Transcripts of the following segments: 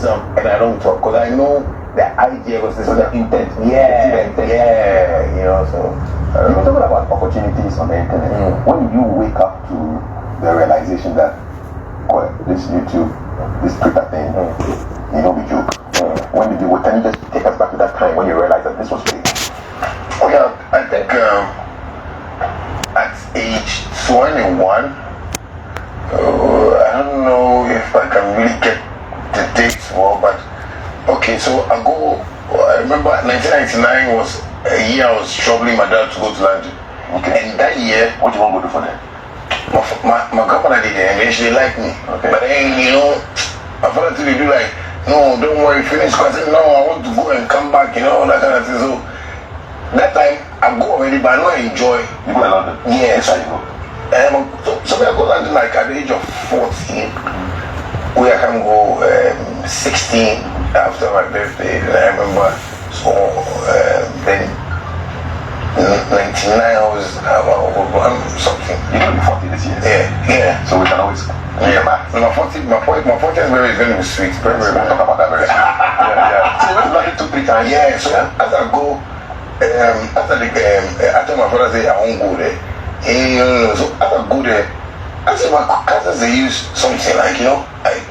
some, and I don't talk because I know the idea was this. So the intent. Yeah, you know. So you were talking about opportunities on the internet. When did you wake up to the realization that, oh, this YouTube, this Twitter thing, you know, we joke. When did you? Can you just take us back to that time when you realized that this was big? Oh yeah, I think at age 21, I don't know if I can really get the dates well, but okay, so I remember 1999 was a year I was troubling my dad to go to London. Okay. And that year, what do you want to go do for that? My governor did it and they actually liked me. Okay. But then, you know, my father told me, do like, no, don't worry, finish. Because I said, no, I want to go and come back, you know, that kind of thing. So that time, I go already, but I don't enjoy. You go to London? Yeah. Yes, I go. So I go to London like at the age of 14, where I can go 16 after my birthday. And I remember, so then 99 I was something. You're going to be 40 this year? Yeah. So we can always my 40th birthday is going to be sweet. Very, we'll talk about that very soon. So you went to London 2-3 times? Yeah, so as I go, after my brother said I won't go there. So as I go there, I see my cousins, they use something like, you know,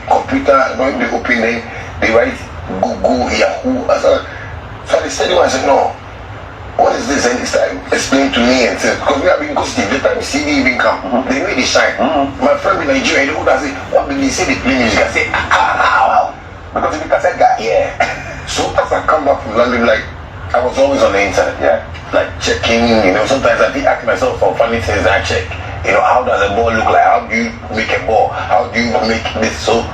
computer, when they open it, they write Google, Yahoo. So they study one, I said, no, what is this? And they start explaining to me and said, because we have been ghosted, the time CD even come, they really shine. My friend in Nigeria, they would say, what did they say they play music? I say, wow. Because if you cassette guy. Yeah. So as I come back from London, like, I was always on the internet, like checking, you know, sometimes I ask myself for funny things I check. You know, how does a ball look like? How do you make a ball? How do you make this? So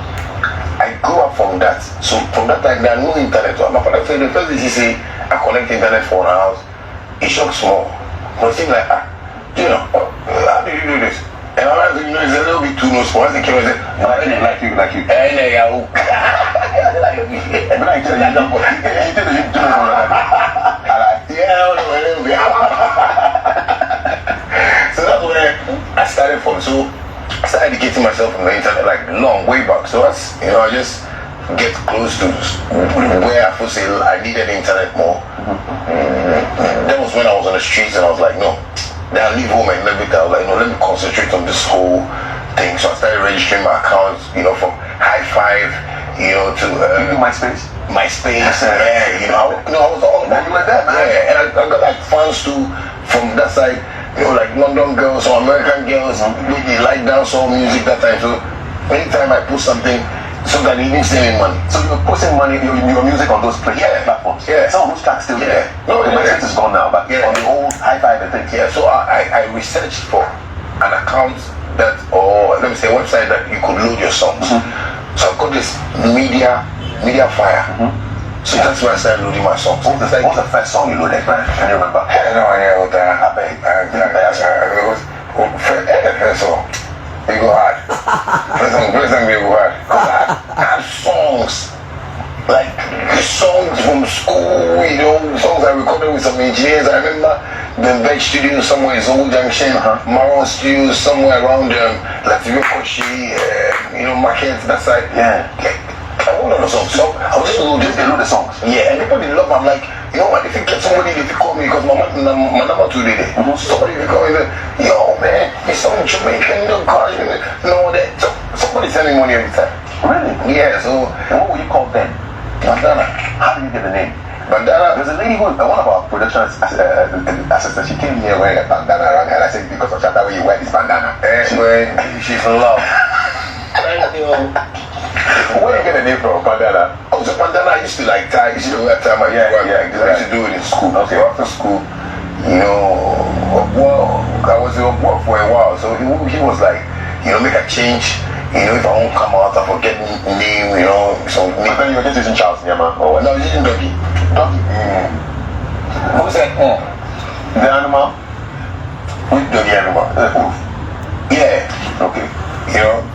I grew up from that. So from that time, there are no internet. So my father said, the first thing he say, I connect internet for a house. It shocks more. But it seems like, you know, how do you do this? And I was, you know, it's a little bit too no small. Once they came and said, like you. And so that's where I started from. So I started educating myself on the internet like long way back. So that's, you know, I just get close to where I feel say I needed the internet more. That was when I was on the streets and I was like, no, then I leave home and everything. I was like, no, let me concentrate on this whole thing. So I started registering my accounts, you know, from High Five, you know, to MySpace, yeah, you know, I was all about you like that, man. Yeah, and I got like fans too from that side, you know, like London girls or American girls, they like dancehall music that time. So anytime I put something, sometimes they didn't send me money. So you were posting money, your music on those platforms? Yeah. Some of those tracks still there. No, the MySpace is gone now, but on the old High Five and things. Yeah, so I researched for an account that, or let me say a website that you could load your songs. So I got this media fire. So that's where I started loading my songs. What was the first song you loaded, man? Can you remember? I don't know, I beg. First song, they go hard. First song, they go hard. I had songs, like songs from school, you know, songs I recorded with some engineers. I remember the Vybez studio somewhere in Old Junction, Maron studio somewhere around Latvia Kochi, you know, market, that side. I want to know songs. So I was just loading the songs. Yeah, and people they love. I'm like, you know what? If you get somebody, if you call me, because my number today, somebody if you call me, yo man, it's some Jamaican, no cars, no that. So somebody sending money every time. Really? Yeah. So and what were you called then? Bandana. How did you get the name? Bandana. There's a lady who, one of our production assistants, she came here wearing a bandana around her. And I said, because of Shattawale, you wear this bandana. She's in love. Thank you. Where did you get the name from, bandana? Oh, so bandana I used to like tie. I used to wear time. I used to do it in school. Okay. So after school, you know, well, I was in work for a while. So he was like, you know, make a change. You know, if I won't come out, I forget name, you know. So but then you were just using Charles Nyama? Oh, no, I was using Doggy. What was that? The animal? Which Doggy animal? Yeah. Okay. You know?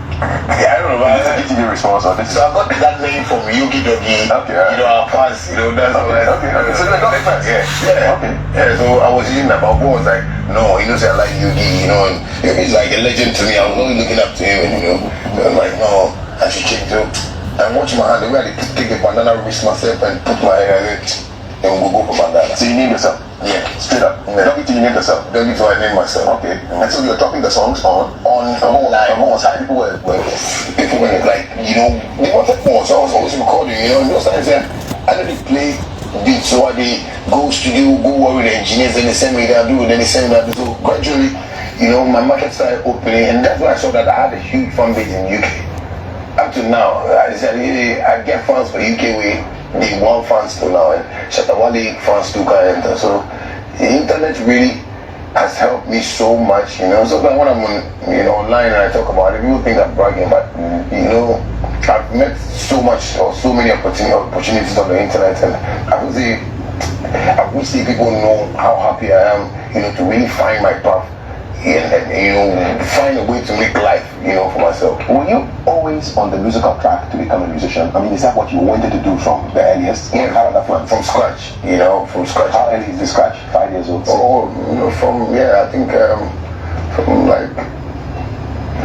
Yeah, I don't know. This is GTV response or this is... So I got that name from Yogi Doggy. Okay. You know, our past, you know, that's all that. Okay. So they got the friends? Yeah. Okay. Yeah, so I was using that, but Bo was like, no, he knows I like Yogi, you know, and he's like a legend to me. I was always looking up to him, and you know, so I'm like, no, I should change to and watch my hand, the way I take the bandana, wrist myself and put my hair, and we'll go for bandana. So you name yourself? Yeah. Straight up? Yeah. Don't you name yourself? Don't need to I name myself. Okay. And so you're dropping the songs on people were like, you know, they wanted more, so I was always recording, you know, and those times I didn't play beats, so I did go studio, go work with the engineers, and they send me that, do it, then they send me that, so gradually, you know, my market started opening, and that's when I saw that I had a huge fan base in UK. Up to now, I get fans for UK way, they want fans to now, and Shattawale fans to kind of, so the internet really has helped me so much, you know. So that when I'm on, you know, online and I talk about it, people think I'm bragging, but you know, I've met so much or so many opportunities on the internet, and I would say I wish the people know how happy I am, you know, to really find my path and you know, find a way to make life, you know, for myself. Were you always on the musical track to become a musician? I mean, is that what you wanted to do from the earliest? Yeah, how did that plan? From scratch, you know, from scratch. How early is the scratch? 5 years old? Oh, you know, from, yeah, I think from like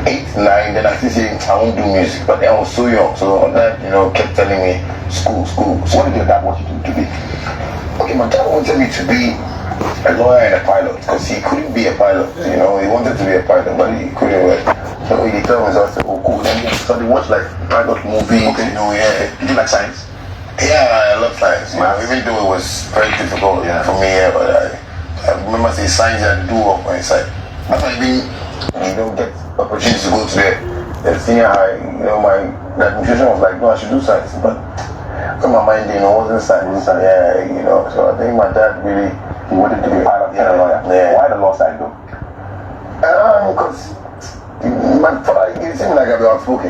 8, 9, then I still say I won't do music, but then I was so young, so my dad, you know, kept telling me, school. What did your dad want you to be? Okay, my dad wanted me to be a lawyer and a pilot, because he couldn't be a pilot, you know, he wanted to be a pilot, but he couldn't work. So he told me, so I said, oh cool, then he started to watch like pilot movies, you know, yeah. Did you like science? Yeah, I love science, you know, even though it was very difficult for me, yeah, but I remember saying science I do up my side. After I didn't, you know, get opportunity to go to the senior high, you know, the administration was like, no, I should do science, but in my mind, you know, wasn't science, yeah, you know, so I think my dad really, he wanted to be a pilot and a lawyer. Yeah. Why the law side though? Because my father, it seemed like I'd be outspoken.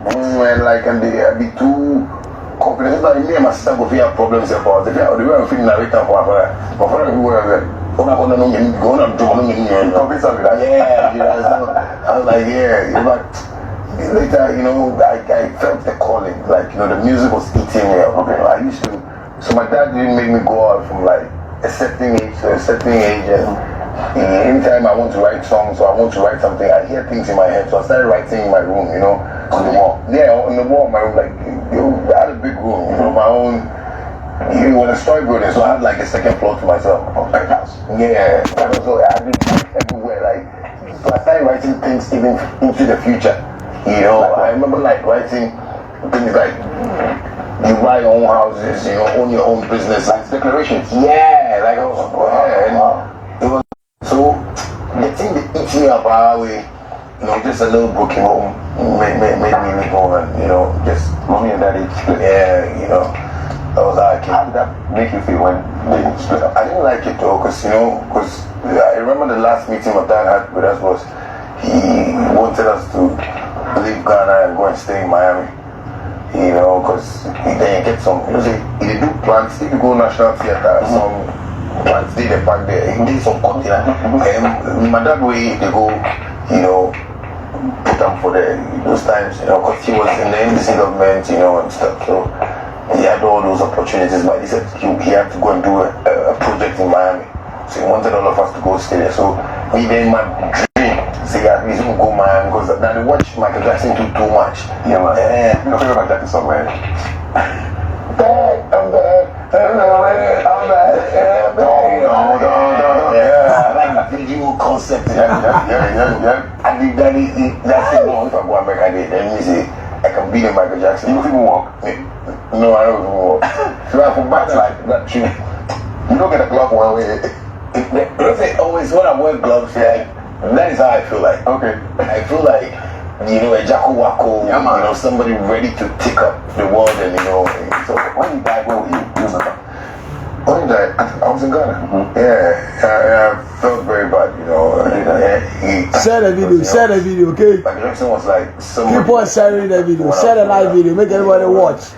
And like, I'd be too confident. Like, me and my sister would have problems about the way I'm feeling narrator for my father. My father everywhere, yeah, you know, so I was like, yeah, but later, you know, I felt the calling, like, you know, the music was eating me up. Okay, I used to, so my dad didn't make me go out from like a certain age to a certain age, and anytime I want to write songs or I want to write something, I hear things in my head, so I started writing in my room, you know, on the wall. Yeah, on the wall of my room, like, you know, I had a big room, you know, my own. It was a story building, so I had like a second floor to myself. Like house. Yeah, so I did everywhere, like, so I started writing things even into the future. You know, like, I remember like writing things like, you buy your own houses, you know, own your own business, like declarations. Yeah, like I was it was so the thing that eats me up our way, you know, just a little broken home made me leave home, and you know, just mommy and daddy split. Yeah, you know, that was how I came. How did that make you feel when they split up? I didn't like it though, because you know, I remember the last meeting my dad had with us was he wanted us to leave Ghana and go and stay in Miami. You know, because then you get some, you know, see, if you do plants, if you go National Theatre, some plants did a back there, he did some container. And my dad way they go, you know, put them for those times, you know, because he was in the NBC government, you know, and stuff. So he had all those opportunities, but he said he had to go and do a project in Miami. So he wanted all of us to go stay there. So me then my dream, say at least we go Miami, because now they watch Michael Jackson too much. Yeah, man. You know, favorite Michael Jackson song, man. I'm bad. I'm bad. Yeah, like the visual concept. Yeah. I think that's the one. If I go America, then you say I can beat Michael Jackson. You don't even walk. No, I don't even walk. So I forgot that true. You don't get a glove one way. Always when I wear gloves, yeah, that is how I feel like. Okay. I feel like, you know, a Jacko Wacko, you know, somebody ready to take up the world, and you know. So when you died, where were you? When he died, I was in Ghana. Yeah, I felt very bad, you know. Share the video, okay? Michael Jackson was like, keep on sharing the video, share the live video, make everybody watch.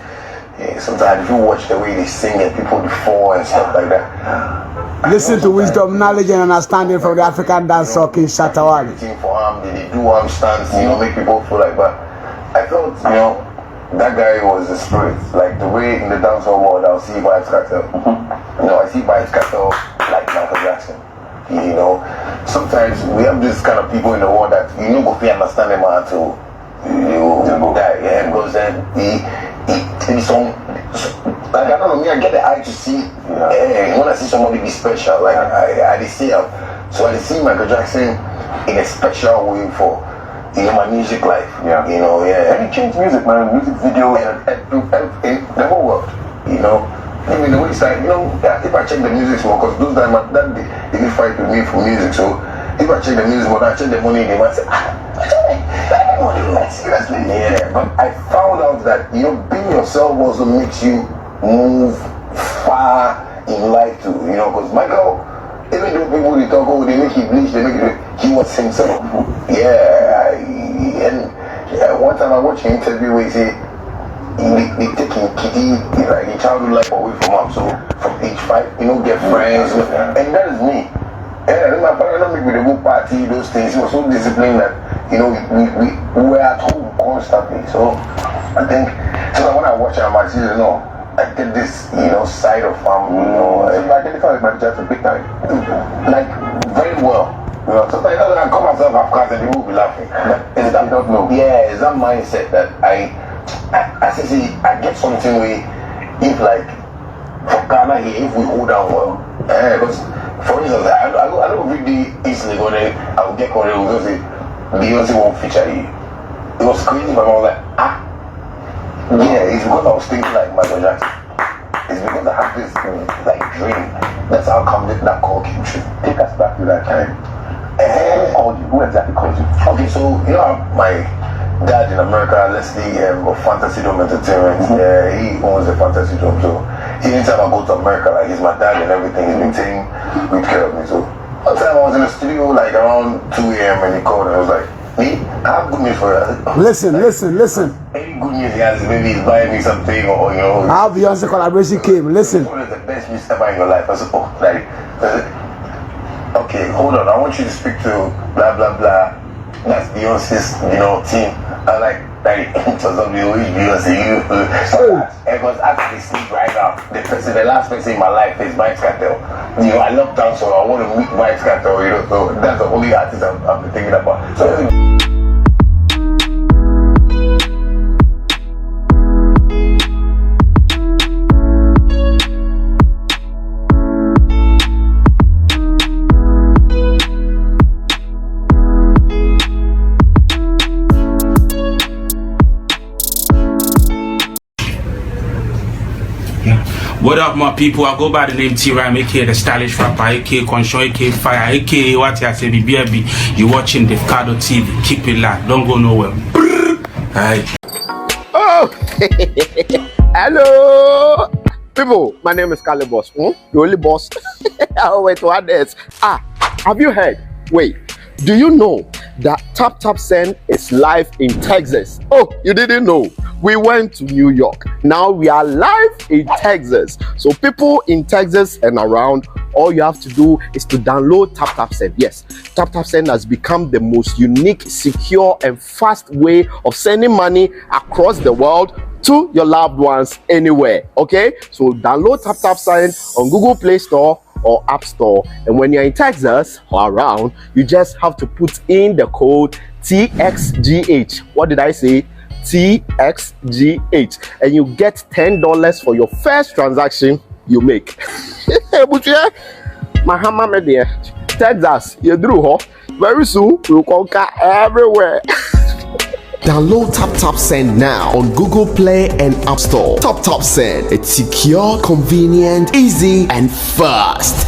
Yeah, sometimes if you watch the way they sing and people before and stuff like that. Listen to wisdom, knowledge, and understanding from the African dancehall king Shattawale. For arm, they do arm stands, you know, make people feel like. But I felt, you know, that guy was a spirit. Like the way in the dancehall world, I'll see Vybez Kartel. You know, I see Vybez Kartel like Michael Jackson. You know, sometimes we have this kind of people in the world that you know, go understand them until you die. Yeah, videos and the song. Like I don't know, me, I get the eye to see. When I see somebody be special, like I see him. So I see Michael Jackson in a special way for my music life. Yeah. And he changed music, man. Music video and the whole world. Even the way it's like, if I check the music more, because those times that they did fight with me for music. So if I check the music more, I check the money, they might say, seriously. Yeah. But I found out that being yourself also makes you move far in life too. Because Michael, even though people they talk, they make it bleach, he was himself. One time I watched an interview where he said they taking Kitty, like his childhood life away from him. So from age 5, get friends, and that is me. My father don't make me the go party, those things. He was so disciplined that we were at home constantly. So I think when I watch him, I see I did this side of him. I identify with my Jackson big time, like very well. Sometimes I call myself half class and people will be laughing. Is that don't know? Yeah, it's that mindset that I see. I get something where if like for Ghana here, if we hold down well, because for instance, I don't really easily go there. I will get caught there because Beyonce won't feature you. It was crazy, but I was like, it's because I was thinking like Michael Jackson. It's because I have this like dream. That's how come that call came true. Take us back to that time. Who called you? Who exactly called you? Okay, so my dad in America, Leslie of Fantasy Dome Entertainment. He owns the Fantasy Dome. So anytime I go to America, like he's my dad and everything, he's been taking good care of me. So one time I was in the studio like around 2 a.m. and he called and I was like, me, I have good news for you. Listen. Any good news he has, maybe he's buying me something or how Beyonce collaboration came. Listen. What is the best news ever in your life? I said, okay, hold on, I want you to speak to blah blah blah. That's Beyonce's, team. I like so somebody who is Beyonce, because after they sleep right now, the last person in my life is Vybez Kartel. I love dance, so I want to meet Vybez Kartel, so that's the only artist I've been thinking about. So What up, my people? I go by the name T-Rhyme, aka the stylish rapper, aka Conshon, aka Fire, aka what I say, BBB. You watching Davcadotv. Keep it locked. Don't go nowhere. Alright. Oh, hello, people. My name is Kali Boss. The only boss. Oh, wait, what else? Have you heard? Wait, do you know that Tap Send is live in Texas? Oh, you didn't know? We went to New York. Now we are live in Texas. So people in Texas and around, all you have to do is to download Tap Send. Yes, Tap Send has become the most unique, secure, and fast way of sending money across the world to your loved ones anywhere. Okay, so download Tap Send on Google Play Store or App Store, and when you're in Texas or around, you just have to put in the code TXGH. What did I say? TXGH, and you get $10 for your first transaction you make. But yeah, Mahama Media, Texas, you drew very soon we'll conquer everywhere. Download Tap Send now on Google Play and App Store. Tap Send, it's secure, convenient, easy, and fast.